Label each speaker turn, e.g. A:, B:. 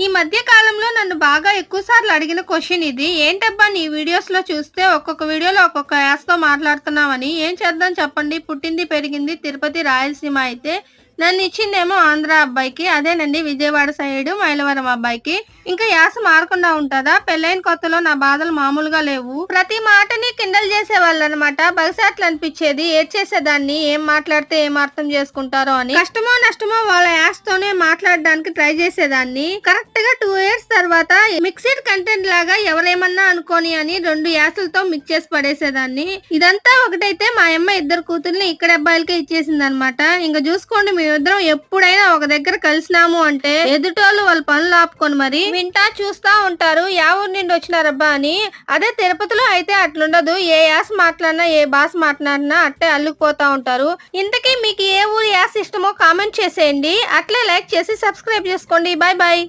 A: ఈ మధ్య కాలంలో నన్ను బాగా ఎక్కువ సార్లు అడిగిన క్వశ్చన్ ఇది. ఏంటబ్బా నీ వీడియోస్ లో చూస్తే ఒక్కొక్క వీడియోలో ఒక్కొక్క యాసతో మాట్లాడుతున్నావని. ఏం చేద్దాం చెప్పండి, పుట్టింది పెరిగింది తిరుపతి రాయలసీమ అయితే నన్ను ఇచ్చిందేమో ఆంధ్ర అబ్బాయికి, అదేనండి విజయవాడ సైడ్ మైలవరం అబ్బాయికి. ఇంకా యాస మారకుండా ఉంటుందా? పెళ్ళైన కొత్తలో నా బాధలు మామూలుగా లేవు. ప్రతి మాటని కిండల్ చేసేవాళ్ళు అనమాట. బహుశా అట్లా అనిపించేది, ఏడ్చేసేదాన్ని, ఏం మాట్లాడితే ఏం అర్థం చేసుకుంటారో అని. కష్టమో నష్టమో వాళ్ళ యాస్తోనే మాట్లాడడానికి ట్రై చేసేదాన్ని. కరెక్ట్ గా 2 years తర్వాత మిక్స్డ్ కంటెంట్ లాగా ఎవరేమన్నా అనుకోని అని 2 యాసలతో మిక్స్ చేసి పడేసేదాన్ని. ఇదంతా ఒకటైతే మా అమ్మ 2 కూతుర్ని ఇక్కడ అబ్బాయిలకే ఇచ్చేసింది అనమాట. ఇంకా చూసుకోండి, మేమిద్దరం ఎప్పుడైనా ఒక దగ్గర కలిసినాము అంటే ఎదుటోళ్ళు వాళ్ళ పనులు ఆపుకొని మరి వింటా చూస్తా ఉంటారు యా ఊరు నుండి వచ్చినారబ్బా అని. అదే తిరుపతిలో అయితే అట్లుండదు. ఏ యాస మాట్లాడినా ఏ భాష మాట్లాడినా అట్టే అల్లుకుపోతా ఉంటారు. ఇంతకీ మీకు ఏ ఊరు యాస ఇష్టమో కామెంట్ చేసేయండి. అట్లే లైక్ చేసి సబ్స్క్రైబ్ చేసుకోండి. Bye bye.